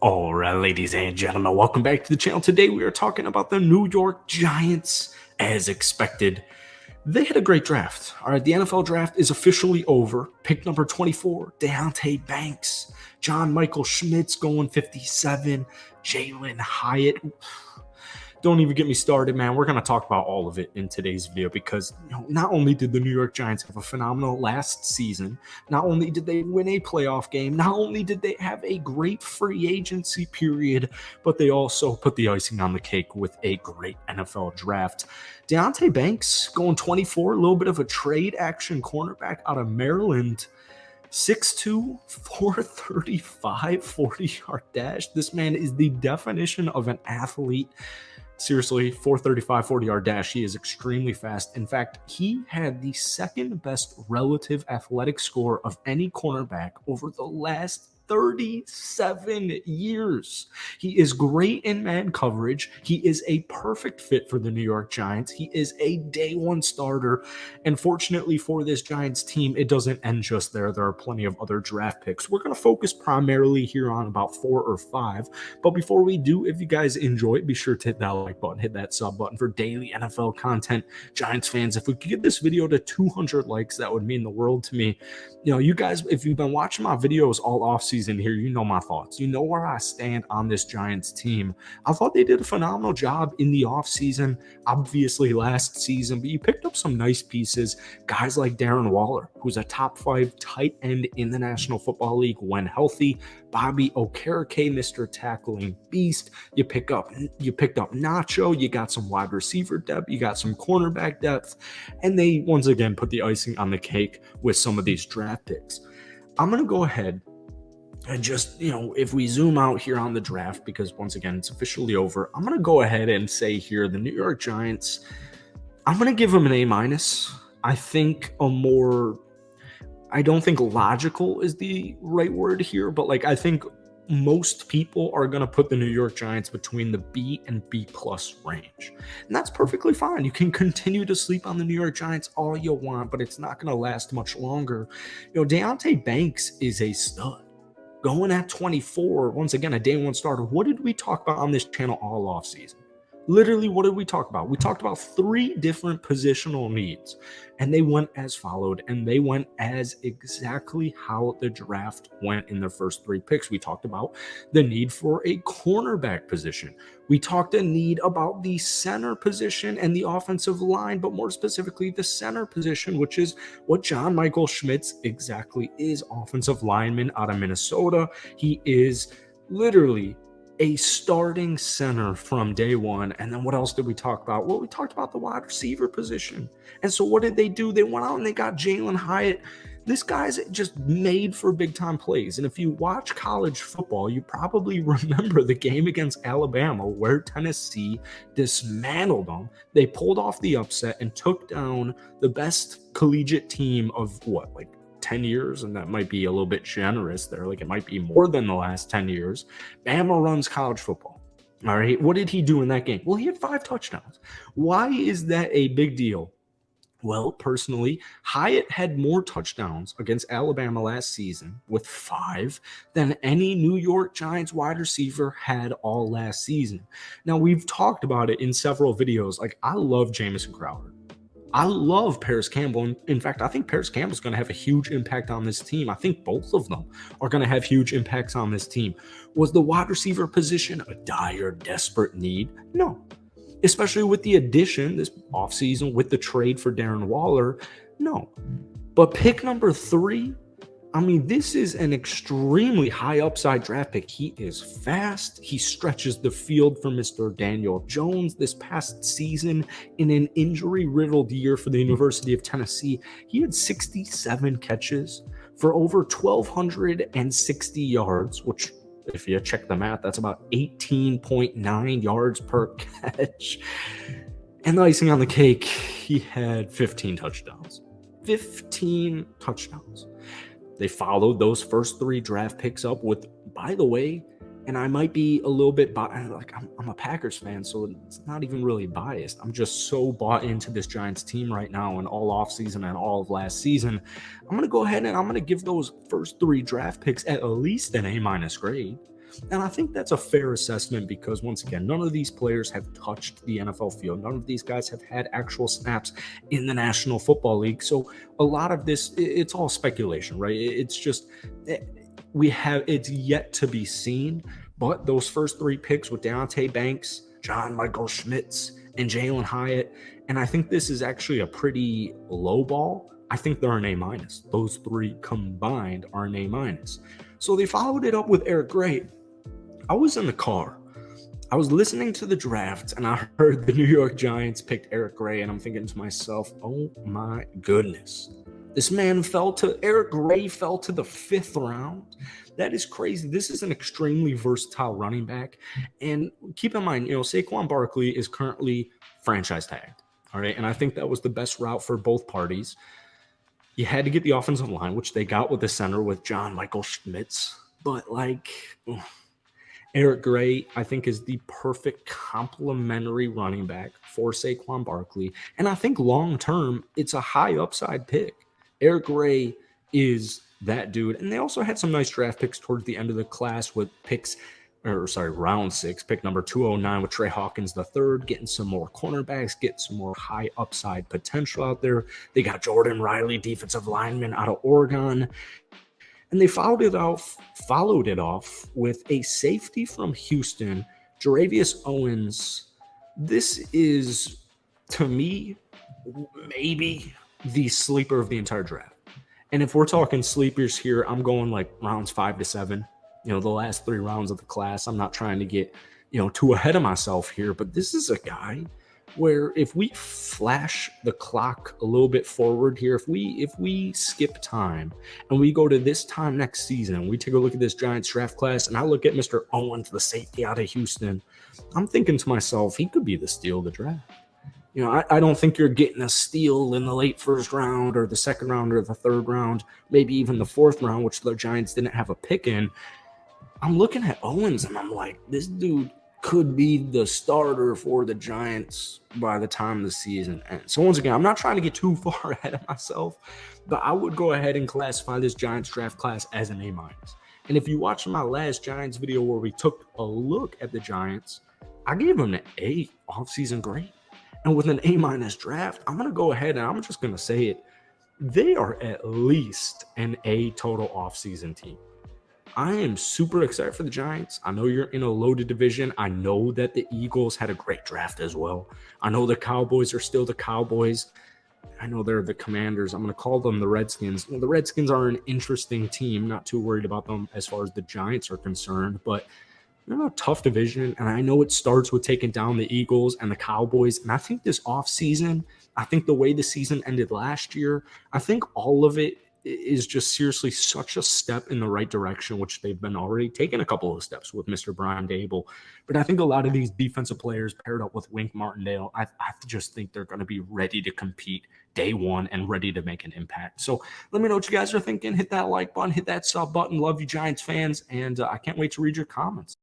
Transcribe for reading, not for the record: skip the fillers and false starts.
All right, ladies and gentlemen, welcome back to the channel. Today we are talking about the New York Giants. As expected, they had a great draft. All right, the NFL draft is officially over. Pick number 24, Deontay Banks. John Michael Schmitz going 57. Jalen Hyatt. Don't even get me started, man. We're going to talk about all of it in today's video because not only did the New York Giants have a phenomenal last season, not only did they win a playoff game, not only did they have a great free agency period, but they also put the icing on the cake with a great NFL draft. Deontay Banks going 24, a little bit of a trade action cornerback out of Maryland. 6'2", 435, 40-yard dash. This man is the definition of an athlete. Seriously, 435, 40-yard dash. He is extremely fast. In fact, he had the second best relative athletic score of any cornerback over the last 37 years. He is great in man coverage. He is a perfect fit for the New York Giants. He is a day one starter. And fortunately for this Giants team, it doesn't end just there. There are plenty of other draft picks. We're going to focus primarily here on about 4 or 5. But before we do, if you guys enjoy it, be sure to hit that like button, hit that sub button for daily NFL content. Giants fans, if we could get this video to 200 likes, that would mean the world to me. You guys, if you've been watching my videos all off season here, you know my thoughts. You know where I stand on this Giants team. I thought they did a phenomenal job in the off season, obviously last season, but you picked up some nice pieces. Guys like Darren Waller, who's a top 5 tight end in the National Football League when healthy. Bobby Okereke, Mr. Tackling Beast. You picked up Nacho. You got some wide receiver depth. You got some cornerback depth. And they once again put the icing on the cake with some of these draft picks. I'm going to go ahead and just, if we zoom out here on the draft, because once again, it's officially over, I'm going to go ahead and say here, the New York Giants, I'm going to give them an A-. I think I don't think logical is the right word here, but I think most people are going to put the New York Giants between the B and B plus range. And that's perfectly fine. You can continue to sleep on the New York Giants all you want, but it's not going to last much longer. Deontay Banks is a stud. Going at 24, once again, a day one starter. What did we talk about on this channel all offseason? Literally, what did we talk about? We talked about 3 different positional needs, and they went as followed, and they went as exactly how the draft went in their first 3 picks. We talked about the need for a cornerback position. We talked a need about the center position and the offensive line, but more specifically the center position, which is what John Michael Schmitz exactly is, offensive lineman out of Minnesota. He is literally a starting center from day one. And then what else did we talk about? Well, we talked about the wide receiver position. And so what did they do? They went out and they got Jalen Hyatt. This guy's just made for big time plays. And if you watch college football, you probably remember the game against Alabama where Tennessee dismantled them. They pulled off the upset and took down the best collegiate team of 10 years, and that might be a little bit generous there. It might be more than the last 10 years. Bama runs college football. All right. What did he do in that game? Well, he had 5 touchdowns. Why is that a big deal? Well, personally, Hyatt had more touchdowns against Alabama last season with 5 than any New York Giants wide receiver had all last season. Now, we've talked about it in several videos. I love Jamison Crowder. I love Paris Campbell. In fact, I think Paris Campbell's going to have a huge impact on this team. I think both of them are going to have huge impacts on this team. Was the wide receiver position a dire, desperate need? No. Especially with the addition this offseason with the trade for Darren Waller? No. But pick number 3, this is an extremely high upside draft pick. He is fast. He stretches the field for Mr. Daniel Jones. This past season, in an injury-riddled year for the University of Tennessee, he had 67 catches for over 1,260 yards, which, if you check the math, that's about 18.9 yards per catch. And the icing on the cake, he had 15 touchdowns. 15 touchdowns. They followed those first 3 draft picks up with, by the way, and I might be a little bit I'm a Packers fan, so it's not even really biased. I'm just so bought into this Giants team right now and all offseason and all of last season. I'm going to go ahead and I'm going to give those first 3 draft picks at least an A- grade. And I think that's a fair assessment because, once again, none of these players have touched the NFL field. None of these guys have had actual snaps in the National Football League. So a lot of this, it's all speculation, right? It's just, it's yet to be seen. But those first three picks with Deontay Banks, John Michael Schmitz, and Jalen Hyatt, and I think this is actually a pretty low ball. I think they're an A-. Those three combined are an A-. So they followed it up with Eric Gray. I was in the car. I was listening to the draft, and I heard the New York Giants picked Eric Gray, and I'm thinking to myself, oh my goodness. Eric Gray fell to the 5th round. That is crazy. This is an extremely versatile running back. And keep in mind, Saquon Barkley is currently franchise tagged. All right. And I think that was the best route for both parties. You had to get the offensive line, which they got with the center with John Michael Schmitz. But Eric Gray, I think, is the perfect complementary running back for Saquon Barkley. And I think long-term, it's a high upside pick. Eric Gray is that dude. And they also had some nice draft picks towards the end of the class with round 6, pick number 209 with Trey Hawkins III, getting some more cornerbacks, getting some more high upside potential out there. They got Jordan Riley, defensive lineman out of Oregon. And they followed it off with a safety from Houston, Jaravius Owens. This is, to me, maybe the sleeper of the entire draft. And if we're talking sleepers here, I'm going like rounds 5 to 7. The last 3 rounds of the class. I'm not trying to get, too ahead of myself here, but this is a guy where if we flash the clock a little bit forward here, if we skip time and we go to this time next season, we take a look at this Giants draft class, and I look at Mr. Owens, the safety out of Houston, I'm thinking to myself, he could be the steal of the draft. I don't think you're getting a steal in the late 1st round or the 2nd round or the 3rd round, maybe even the 4th round, which the Giants didn't have a pick in. I'm looking at Owens and I'm like, this dude could be the starter for the Giants by the time the season ends. So once again, I'm not trying to get too far ahead of myself, but I would go ahead and classify this Giants draft class as an A-. And if you watched my last Giants video where we took a look at the Giants, I gave them an A offseason grade. And with an A- draft, I'm going to go ahead and I'm just going to say it. They are at least an A total offseason team. I am super excited for the Giants. I know you're in a loaded division. I know that the Eagles had a great draft as well. I know the Cowboys are still the Cowboys. I know they're the Commanders. I'm going to call them the Redskins. The Redskins are an interesting team. Not too worried about them as far as the Giants are concerned, but they're a tough division, and I know it starts with taking down the Eagles and the Cowboys. And I think this offseason, I think the way the season ended last year, I think all of it is just seriously such a step in the right direction, which they've been already taking a couple of steps with Mr. Brian Dable. But I think a lot of these defensive players paired up with Wink Martindale, I just think they're going to be ready to compete day one and ready to make an impact. So let me know what you guys are thinking. Hit that like button, hit that sub button. Love you, Giants fans, and I can't wait to read your comments.